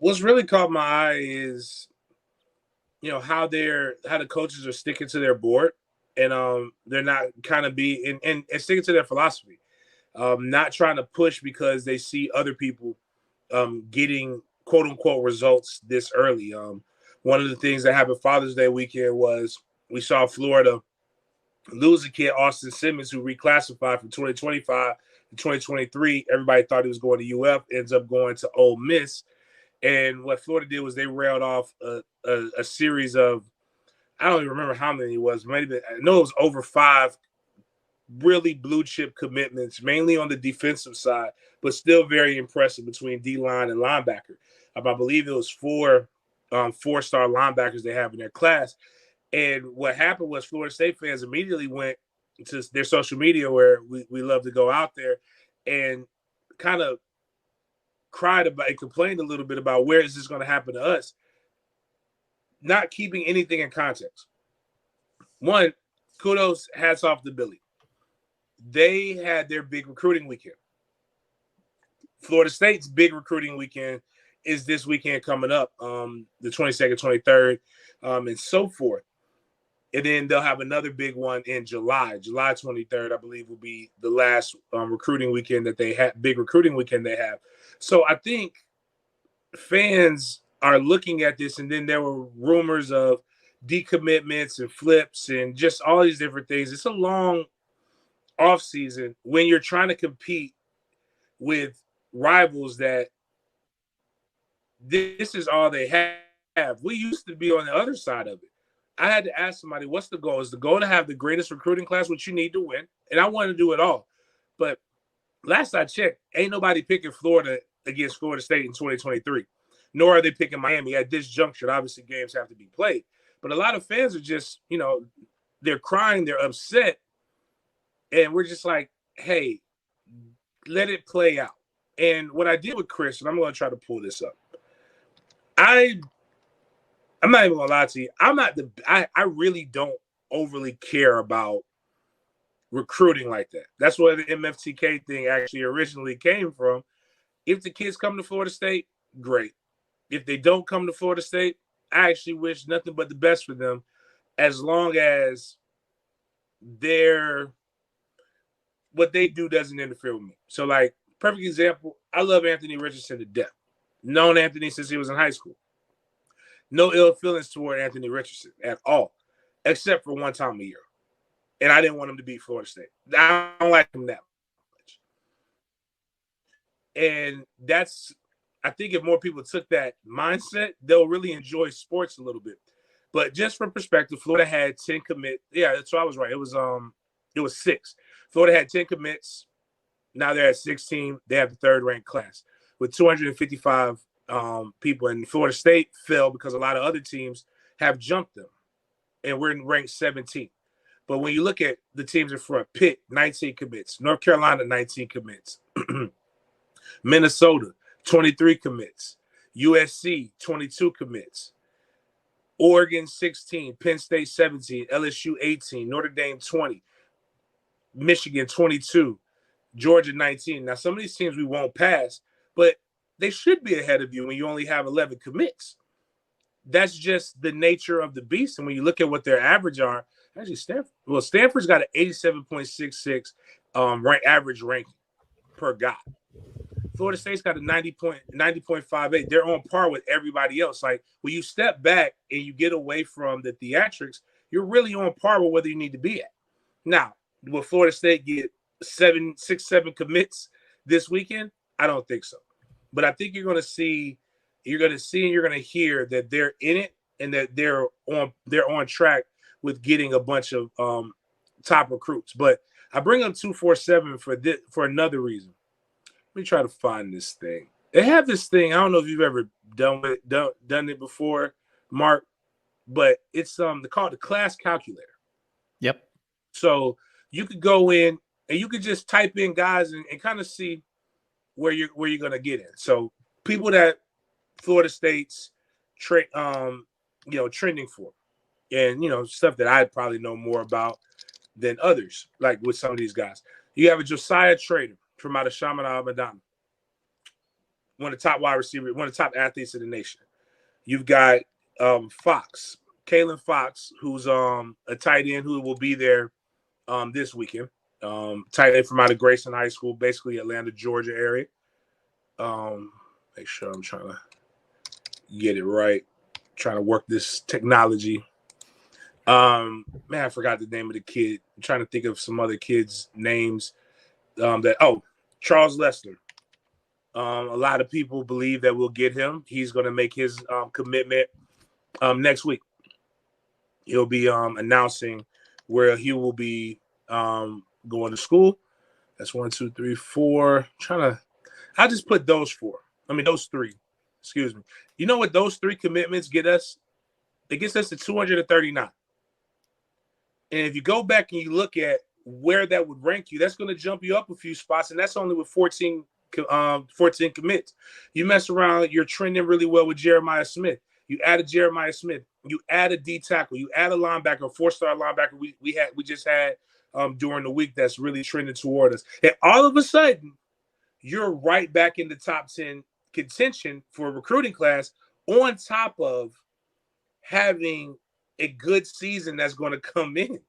what's really caught my eye is how the coaches are sticking to their board, and they're not kind of and sticking to their philosophy, not trying to push because they see other people getting quote unquote results this early. One of the things that happened Father's Day weekend was we saw Florida lose a kid, Austin Simmons, who reclassified from 2025 to 2023. Everybody thought he was going to UF, ends up going to Ole Miss. And what Florida did was they railed off a series of, I don't even remember how many it was. Maybe I know it was over 5 really blue chip commitments, mainly on the defensive side, but still very impressive between D line and linebacker. I believe it was 4-star linebackers they have in their class. And what happened was Florida State fans immediately went to their social media, where we love to go out there, and kind of cried about and complained a little bit about where is this going to happen to us, not keeping anything in context. One, kudos, hats off to Billy. They had their big recruiting weekend. Florida State's big recruiting weekend is this weekend coming up, the 22nd, 23rd, and so forth. And then they'll have another big one in July. July 23rd, I believe, will be the last recruiting weekend that they have, big recruiting weekend they have. So I think fans are looking at this, and then there were rumors of decommitments and flips and just all these different things. It's a long off season when you're trying to compete with rivals that this is all they have. We used to be on the other side of it. I had to ask somebody, what's the goal? Is the goal to have the greatest recruiting class, which you need to win? And I want to do it all. But last I checked, ain't nobody picking Florida against Florida State in 2023, nor are they picking Miami at this juncture. Obviously, games have to be played. But a lot of fans are just, they're crying, they're upset. And we're just like, hey, let it play out. And what I did with Chris, and I'm going to try to pull this up. I'm not even gonna lie to you. I really don't overly care about recruiting like that. That's where the MFTK thing actually originally came from. If the kids come to Florida State, great. If they don't come to Florida State, I actually wish nothing but the best for them, as long as what they do doesn't interfere with me. So, like, perfect example, I love Anthony Richardson to death. Known Anthony since he was in high school. No ill feelings toward Anthony Richardson at all, except for one time a year. And I didn't want him to beat Florida State. I don't like him that much. And I think if more people took that mindset, they'll really enjoy sports a little bit. But just for perspective, Florida had 10 commits. Yeah, so I was right. It was 6. Florida had 10 commits. Now they're at 16. They have the third-ranked class with 255 people, and Florida State fell because a lot of other teams have jumped them, and we're in ranked 17. But when you look at the teams in front, Pitt 19 commits, North Carolina 19 commits, Minnesota 23 commits, USC 22 commits, Oregon 16, Penn State 17, LSU 18, Notre Dame 20, Michigan 22, Georgia 19. Now some of these teams we won't pass, but they should be ahead of you when you only have 11 commits. That's just the nature of the beast. And when you look at what their average are, actually Stanford's got an 87.66 average ranking per guy. Florida State's got a 90.58. They're on par with everybody else. Like, when you step back and you get away from the theatrics, you're really on par with whether you need to be at. Now, will Florida State get 7 commits this weekend? I don't think so. But I think you're going to see and you're going to hear that they're in it, and that they're on track with getting a bunch of top recruits. But I bring up 247 for another reason. Let me try to find this thing. They have this thing. I don't know if you've ever done it before, Mark, but it's they call it the class calculator. Yep. So you could go in and you could just type in guys and kind of see where you're going to get in. So people that Florida State's trending for, and stuff that I probably know more about than others, like with some of these guys. You have a Josiah Trader from out of Chaminade, Madonna. one of the top wide receivers, one of the top athletes in the nation. You've got Fox, Kalen Fox, who's a tight end who will be there this weekend. Tight end from out of Grayson High School, basically Atlanta, Georgia area. Make sure I'm trying to get it right. Trying to work this technology. Man, I forgot the name of the kid. I'm trying to think of some other kids' names. Charles Lester. A lot of people believe that we'll get him. He's going to make his commitment next week. He'll be announcing where he will be going to school. That's 1, 2, 3, 4. I just put those three. Excuse me. You know what those 3 commitments get us? It gets us to 239. And if you go back and you look at where that would rank you, that's going to jump you up a few spots, and that's only with 14 commits. You mess around, you're trending really well with Jeremiah Smith. You added Jeremiah Smith. You add a D tackle. You add a linebacker, a 4-star linebacker we just had during the week that's really trending toward us. And all of a sudden, you're right back in the top 10 contention for a recruiting class, on top of having a good season that's going to come in.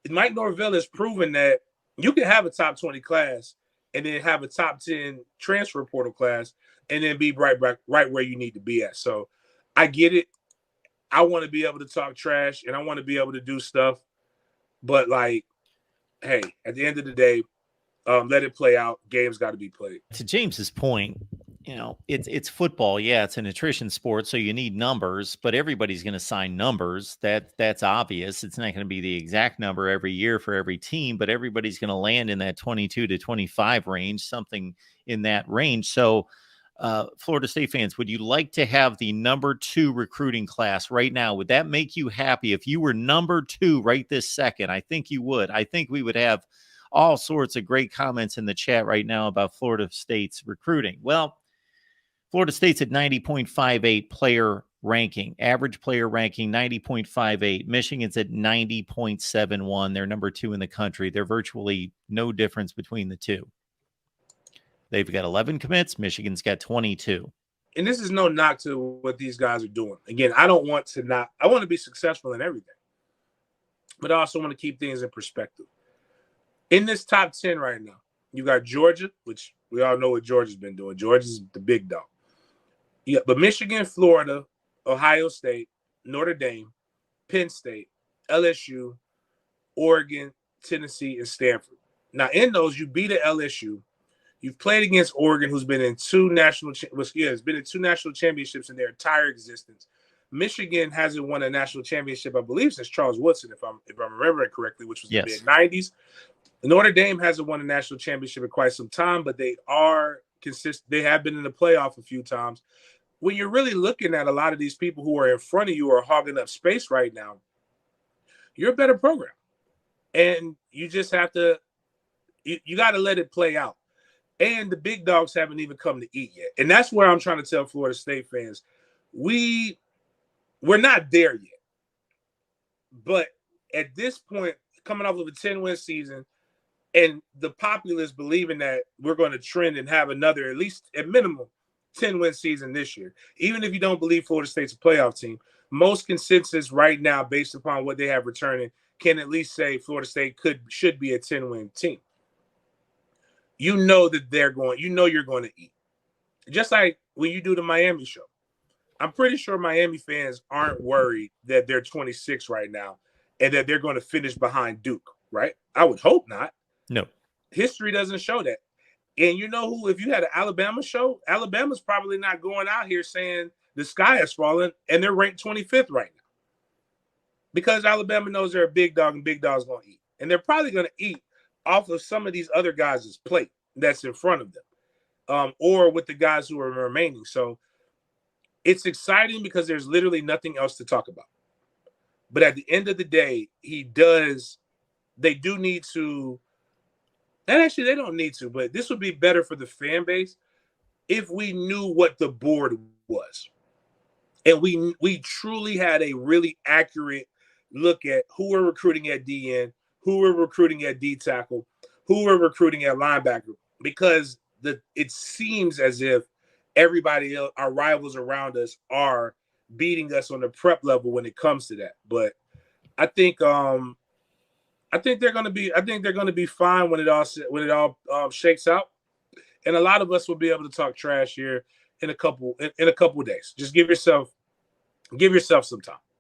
Mike Norvell has proven that you can have a top 20 class and then have a top 10 transfer portal class and then be right where you need to be at. So I get it. I want to be able to talk trash and I want to be able to do stuff. But, like, hey, at the end of the day, let it play out. Games got to be played. To James's point, it's football. Yeah, it's an attrition sport, so you need numbers, but everybody's going to sign numbers. That's obvious. It's not going to be the exact number every year for every team, but everybody's going to land in that 22 to 25 range, something in that range. So, Florida State fans, would you like to have the number 2 recruiting class right now? Would that make you happy if you were number 2 right this second? I think you would. I think we would have all sorts of great comments in the chat right now about Florida State's recruiting. Well, Florida State's at 90.58 player ranking, average player ranking 90.58. Michigan's at 90.71. They're number 2 in the country. They're virtually no difference between the two. They've got 11 commits. Michigan's got 22. And this is no knock to what these guys are doing. Again, I want to be successful in everything, but I also want to keep things in perspective. In this top 10 right now, you got Georgia, which we all know what Georgia's been doing. Georgia's the big dog. Yeah, but Michigan, Florida, Ohio State, Notre Dame, Penn State, LSU, Oregon, Tennessee, and Stanford. Now, in those, you beat a LSU. You've played against Oregon, who's been in 2 national championships in their entire existence. Michigan hasn't won a national championship, I believe, since Charles Woodson, if I'm remembering correctly, which was the mid-90s. Notre Dame hasn't won a national championship in quite some time, but they are consistent. They have been in the playoff a few times. When you're really looking at a lot of these people who are in front of you or hogging up space right now, you're a better program. And you just have to you got to let it play out. And the big dogs haven't even come to eat yet. And that's where I'm trying to tell Florida State fans, we're not there yet. But at this point, coming off of a 10-win season, and the populace believing that we're going to trend and have another, at least at minimum, 10-win season this year. Even if you don't believe Florida State's a playoff team, most consensus right now, based upon what they have returning, can at least say Florida State should be a 10-win team. You know that you're going to eat. Just like when you do the Miami show. I'm pretty sure Miami fans aren't worried that they're 26 right now and that they're going to finish behind Duke, right? I would hope not. No. History doesn't show that. And you know who, if you had an Alabama show, Alabama's probably not going out here saying the sky has fallen and they're ranked 25th right now. Because Alabama knows they're a big dog and big dog's going to eat. And they're probably going to eat off of some of these other guys' plate that's in front of them, or with the guys who are remaining. So it's exciting because there's literally nothing else to talk about. But at the end of the day, they do need to, and actually they don't need to, but this would be better for the fan base if we knew what the board was. And we truly had a really accurate look at who we're recruiting at DN, who we're recruiting at D tackle, who we're recruiting at linebacker, because it seems as if everybody else, our rivals around us, are beating us on the prep level when it comes to that. But I think they're going to be fine when it all shakes out, and a lot of us will be able to talk trash here in a couple of days. Just give yourself some time.